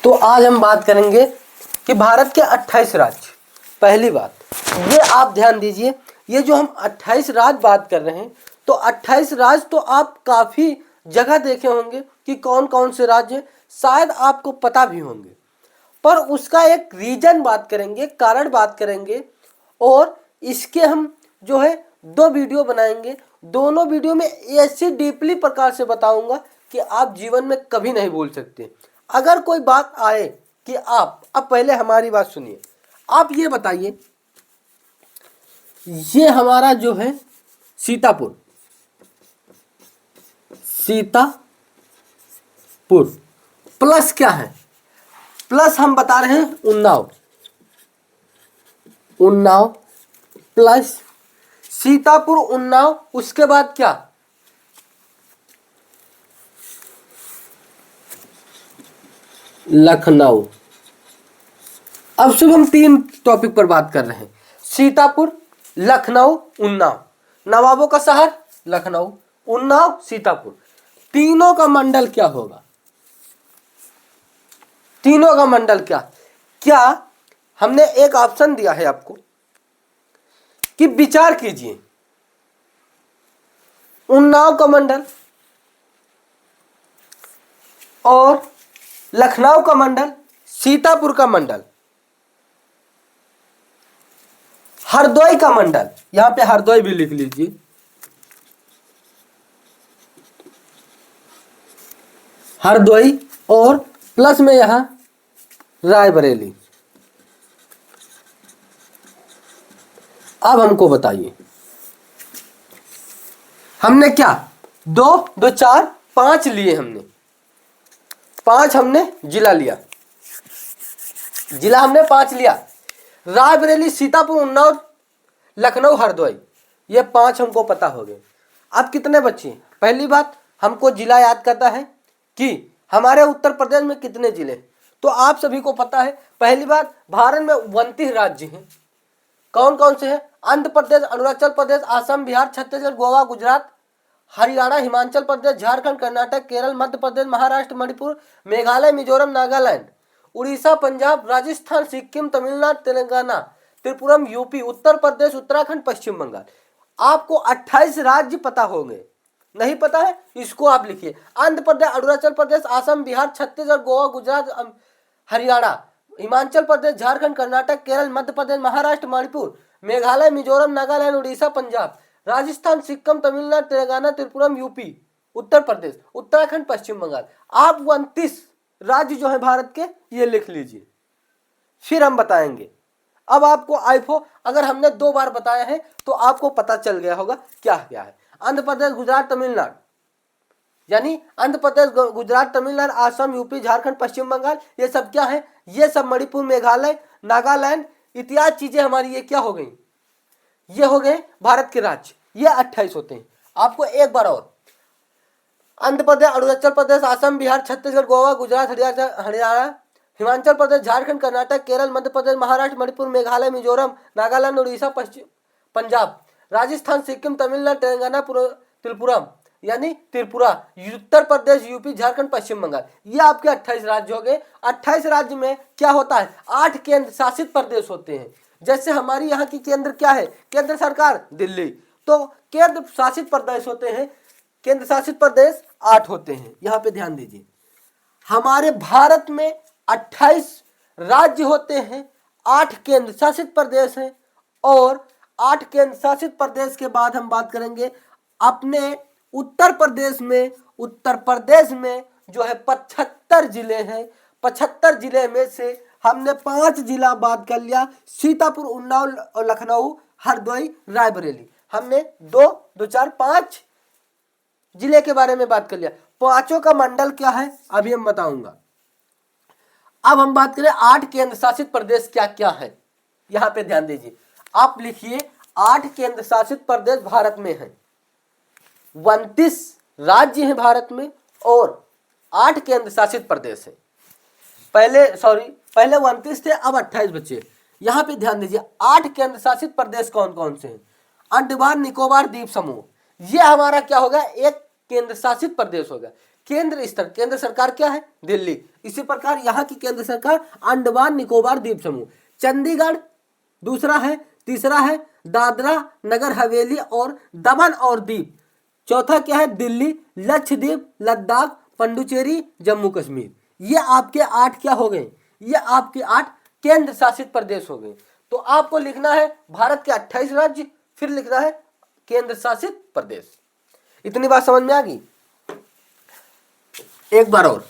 तो आज हम बात करेंगे कि भारत के 28 राज्य। पहली बात ये आप ध्यान दीजिए, ये जो हम 28 राज्य बात कर रहे हैं तो 28 राज्य तो आप काफ़ी जगह देखे होंगे कि कौन कौन से राज्य शायद आपको पता भी होंगे, पर उसका एक रीजन बात करेंगे, कारण बात करेंगे और इसके हम जो है 2 वीडियो बनाएंगे। दोनों वीडियो में ऐसी डीपली प्रकार से बताऊंगा कि आप जीवन में कभी नहीं भूल सकते। अगर कोई बात आए कि आप, अब पहले हमारी बात सुनिए, आप ये बताइए, ये हमारा जो है सीतापुर प्लस क्या है, प्लस हम बता रहे हैं उन्नाव प्लस सीतापुर उन्नाव, उसके बाद क्या, लखनऊ। अब सिर्फ हम 3 टॉपिक पर बात कर रहे हैं, सीतापुर, लखनऊ, उन्नाव। नवाबों का शहर लखनऊ, उन्नाव, सीतापुर। तीनों का मंडल क्या होगा, तीनों का मंडल क्या हमने एक ऑप्शन दिया है आपको कि विचार कीजिए, उन्नाव का मंडल और लखनऊ का मंडल, सीतापुर का मंडल, हरदोई का मंडल। यहां पे हरदोई भी लिख लीजिए, हरदोई, और प्लस में यहां रायबरेली। अब हमको बताइए, हमने क्या 2 2 4 5 लिए, हमने 5 हमने जिला लिया, जिला हमने 5 लिया, रायबरेली, सीतापुर, उन्नाव, लखनऊ, हरदोई, ये 5 हमको पता हो गए। अब कितने बच्चे, पहली बात हमको जिला याद करता है कि हमारे उत्तर प्रदेश में कितने जिले, तो आप सभी को पता है। पहली बात, भारत में 29 राज्य हैं। कौन कौन से हैं, आंध्र प्रदेश, अरुणाचल प्रदेश, असम, बिहार, छत्तीसगढ़, गोवा, गुजरात, हरियाणा, हिमाचल प्रदेश, झारखंड, कर्नाटक, केरल, मध्य प्रदेश, महाराष्ट्र, मणिपुर, मेघालय, मिजोरम, नागालैंड, उड़ीसा, पंजाब, राजस्थान, सिक्किम, तमिलनाडु, तेलंगाना, त्रिपुरम, यूपी, उत्तर प्रदेश, उत्तराखंड, पश्चिम बंगाल। आपको 28 राज्य पता होंगे, नहीं पता है इसको आप लिखिए, आंध्र प्रदेश, अरुणाचल प्रदेश, असम, बिहार, छत्तीसगढ़, गोवा, गुजरात, हरियाणा, हिमाचल प्रदेश, झारखंड, कर्नाटक, केरल, मध्य प्रदेश, महाराष्ट्र, मणिपुर, मेघालय, मिजोरम, नागालैंड, उड़ीसा, पंजाब, राजस्थान, सिक्किम, तमिलनाडु, तेलंगाना, त्रिपुरम, यूपी, उत्तर प्रदेश, उत्तराखंड, पश्चिम बंगाल। आप 29 राज्य जो है भारत के, ये लिख लीजिए, फिर हम बताएंगे। अब आपको आईफो अगर हमने 2 बार बताया है तो आपको पता चल गया होगा क्या क्या है। आंध्र प्रदेश, गुजरात, तमिलनाडु, यानी आंध्र प्रदेश, गुजरात, तमिलनाडु, असम, यूपी, झारखंड, पश्चिम बंगाल, ये सब क्या है, ये सब मणिपुर, मेघालय, नागालैंड इत्यादि चीजें हमारी ये क्या हो गई, ये हो गए भारत के राज्य। ये 28 होते हैं। आपको एक बार और, आंध्र प्रदेश, अरुणाचल प्रदेश, असम, बिहार, छत्तीसगढ़, गोवा, गुजरात, हरियाणा, हिमाचल प्रदेश, झारखंड, कर्नाटक, केरल, मध्य प्रदेश, महाराष्ट्र, मणिपुर, मेघालय, मिजोरम, नागालैंड, उड़ीसा, पंजाब, राजस्थान, सिक्किम, तमिलनाडु, तेलंगाना, त्रिपुरम, यानी त्रिपुरा, उत्तर प्रदेश, यूपी, झारखंड, पश्चिम बंगाल, ये आपके 28 राज्य हो गए। 28 राज्य में क्या होता है, 8 केंद्र शासित प्रदेश होते हैं। जैसे हमारी यहाँ की केंद्र क्या है, केंद्र सरकार दिल्ली, तो केंद्र शासित प्रदेश होते हैं, केंद्र शासित प्रदेश 8 होते हैं। यहाँ पे ध्यान दीजिए, हमारे भारत में 28 राज्य होते हैं, 8 केंद्र शासित प्रदेश हैं, और 8 केंद्र शासित प्रदेश के बाद हम बात करेंगे अपने उत्तर प्रदेश में। उत्तर प्रदेश में जो है 75 जिले हैं। 75 जिले में से हमने 5 जिला बात कर लिया, सीतापुर, उन्नाव और लखनऊ, हरदोई, रायबरेली। हमने 2 2 4 5 जिले के बारे में बात कर लिया। 5 का मंडल क्या है अभी हम बताऊंगा। अब हम बात करें 8 केंद्र शासित प्रदेश क्या क्या है, यहां पे ध्यान दीजिए, आप लिखिए 8 केंद्र शासित प्रदेश भारत में हैं। 29 राज्य हैं भारत में और 8 केंद्र शासित प्रदेश हैं। पहले 29 थे, अब 28 बचे। यहां पे ध्यान दीजिए, 8 केंद्र शासित प्रदेश कौन कौन से हैं, अंडमान निकोबार द्वीप समूह, ये हमारा क्या होगा, एक केंद्र शासित प्रदेश होगा। केंद्र स्तर, केंद्र सरकार क्या है? दिल्ली। इसी प्रकार यहाँ की केंद्र सरकार अंडमान निकोबार द्वीप समूह, चंडीगढ़ दूसरा है, तीसरा है दादरा नगर हवेली और दमन और दीप, चौथा क्या है? दिल्ली, लक्षद्वीप, लद्दाख, पुडुचेरी, जम्मू कश्मीर। ये आपके 8 क्या हो गए? ये आपके 8 केंद्र शासित प्रदेश हो गए। तो आपको लिखना है भारत के 28 राज्य, फिर लिखना है केंद्र शासित प्रदेश। इतनी बात समझ में आ गई? एक बार और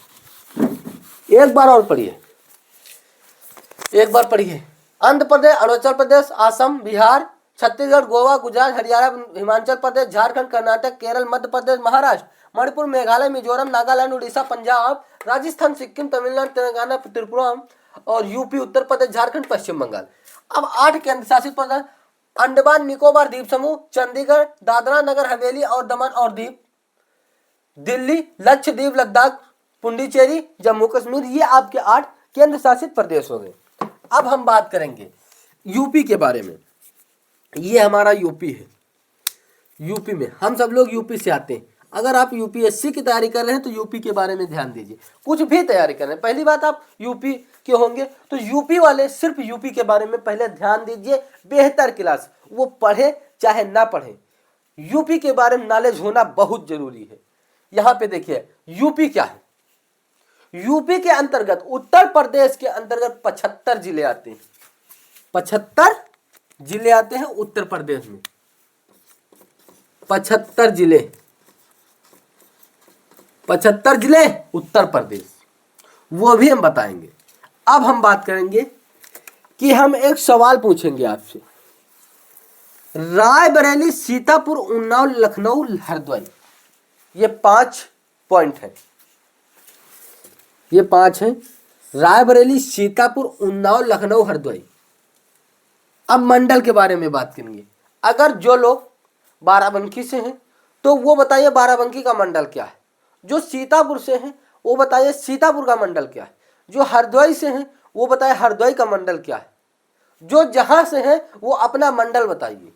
पढ़िए, एक बार पढ़िए। आंध्र प्रदेश, अरुणाचल प्रदेश, असम, बिहार, छत्तीसगढ़, गोवा, गुजरात, हरियाणा, हिमाचल प्रदेश, झारखंड, कर्नाटक, केरल, मध्य प्रदेश, महाराष्ट्र, मणिपुर, मेघालय, मिजोरम, नागालैंड, उड़ीसा, पंजाब, राजस्थान, सिक्किम, तमिलनाडु, तेलंगाना, त्रिपुरा और यूपी, उत्तर प्रदेश, झारखंड, पश्चिम बंगाल। अब 8 केंद्र शासित प्रदेश, अंडमान निकोबार द्वीप समूह, चंडीगढ़, दादरा नगर हवेली और दमन और दीप, दिल्ली, लक्षद्वीप, लद्दाख, पुडुचेरी, जम्मू कश्मीर, ये आपके 8 केंद्र शासित प्रदेश हो गए। अब हम बात करेंगे यूपी के बारे में। ये हमारा यूपी है। यूपी में हम सब लोग यूपी से आते हैं। अगर आप यूपीएससी की तैयारी कर रहे हैं तो यूपी के बारे में ध्यान दीजिए। कुछ भी तैयारी कर रहे हैं, पहली बात आप यूपी के होंगे तो यूपी वाले सिर्फ यूपी के बारे में पहले ध्यान दीजिए। बेहतर क्लास, वो पढ़े चाहे ना पढ़े, यूपी के बारे में नॉलेज होना बहुत जरूरी है। यहाँ पे देखिए यूपी क्या है। यूपी के अंतर्गत उत्तर प्रदेश के अंतर्गत 75 जिले आते हैं। 75 जिले आते हैं उत्तर प्रदेश में। 75 जिले, 75 जिले उत्तर प्रदेश, वो भी हम बताएंगे। अब हम बात करेंगे कि हम एक सवाल पूछेंगे आपसे। रायबरेली, सीतापुर, उन्नाव, लखनऊ, हरिद्वार, ये 5 पॉइंट है। ये 5 है। रायबरेली, सीतापुर, उन्नाव, लखनऊ, हरिद्वार। अब मंडल के बारे में बात करेंगे। अगर जो लोग बाराबंकी से हैं तो वो बताइए बाराबंकी का मंडल क्या है। जो सीतापुर से हैं वो बताइए सीतापुर का मंडल क्या है। जो हरिद्वार से हैं वो बताइए हरिद्वार का मंडल क्या है। जो जहां से हैं वो अपना मंडल बताइए।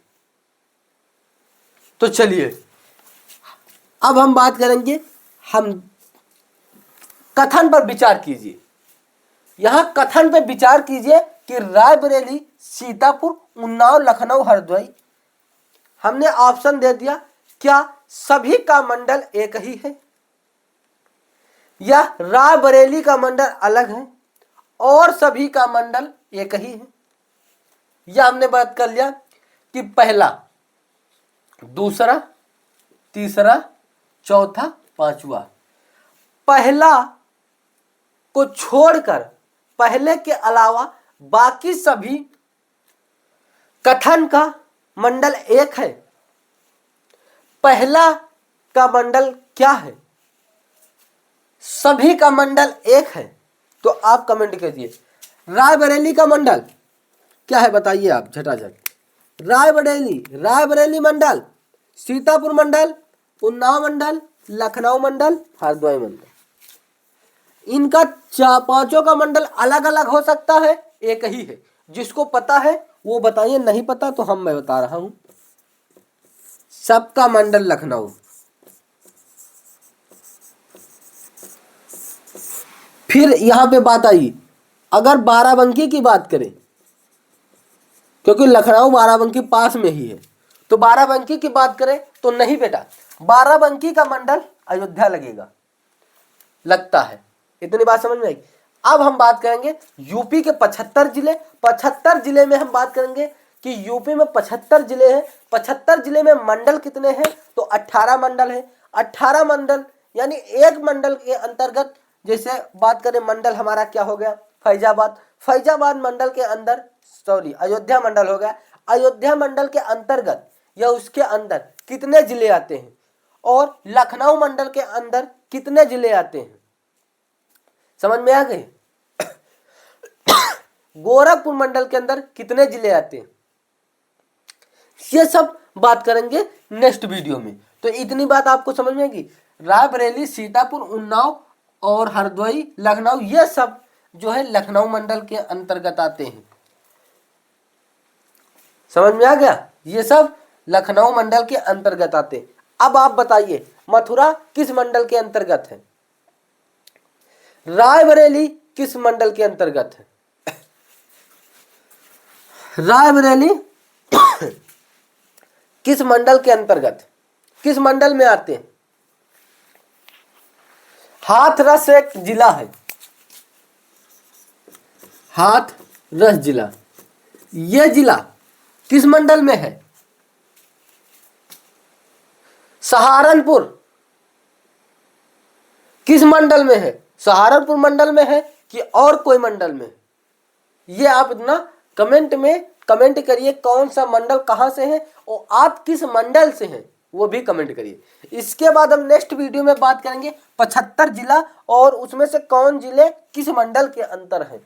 तो चलिए अब हम बात करेंगे, हम कथन पर विचार कीजिए। यहां कथन पर विचार कीजिए कि रायबरेली, सीतापुर, उन्नाव, लखनऊ, हरिद्वार, हमने ऑप्शन दे दिया। क्या सभी का मंडल एक ही है या रायबरेली का मंडल अलग है और सभी का मंडल एक ही है? यह हमने बात कर लिया कि पहला, दूसरा, तीसरा, चौथा, पांचवा। पहला को छोड़कर, पहले के अलावा बाकी सभी कथन का मंडल एक है। पहला का मंडल क्या है? सभी का मंडल एक है। तो आप कमेंट कीजिए रायबरेली का मंडल क्या है, बताइए आप झटाझट। रायबरेली मंडल, सीतापुर मंडल, उन्नाव मंडल, लखनऊ मंडल, हरिद्वार मंडल। इनका 5 का मंडल अलग अलग हो सकता है, एक ही है। जिसको पता है वो बताइए, नहीं पता तो मैं बता रहा हूं। सबका मंडल लखनऊ, फिर यहां पे बात आई अगर बाराबंकी की बात करें, क्योंकि लखनऊ बाराबंकी पास में ही है, तो बाराबंकी की बात करें तो नहीं बेटा, बाराबंकी का मंडल अयोध्या लगता है। इतनी बात समझ में आई। अब हम बात करेंगे यूपी के 75 जिले। 75 जिले में हम बात करेंगे कि यूपी में 75 जिले हैं। 75 जिले में मंडल कितने हैं? तो 18 मंडल है। 18 मंडल यानी एक मंडल के अंतर्गत, जैसे बात करें मंडल हमारा क्या हो गया, फैजाबाद। फैजाबाद मंडल के अंदर, सॉरी अयोध्या मंडल हो गया। अयोध्या मंडल के अंतर्गत या उसके अंदर कितने जिले आते हैं? और लखनऊ मंडल के अंदर कितने जिले आते हैं? समझ में आ गए? गोरखपुर मंडल के अंदर कितने जिले आते हैं? ये सब बात करेंगे नेक्स्ट वीडियो में। तो इतनी बात आपको समझ में आएगी। रायबरेली, सीतापुर, उन्नाव और हरिद्वार, लखनऊ, ये सब जो है लखनऊ मंडल के अंतर्गत आते हैं। समझ में आ गया? ये सब लखनऊ मंडल के अंतर्गत आते हैं। अब आप बताइए मथुरा किस मंडल के अंतर्गत है? रायबरेली किस मंडल के अंतर्गत है? रायबरेली किस मंडल के अंतर्गत, किस मंडल में आते हैं? हाथरस एक जिला है, हाथरस जिला, यह जिला किस मंडल में है? सहारनपुर किस मंडल में है? सहारनपुर मंडल में है कि और कोई मंडल में? ये आप इतना कमेंट में कमेंट करिए, कौन सा मंडल कहां से है और आप किस मंडल से हैं वो भी कमेंट करिए। इसके बाद हम नेक्स्ट वीडियो में बात करेंगे 75 जिला और उसमें से कौन जिले किस मंडल के अंतर हैं।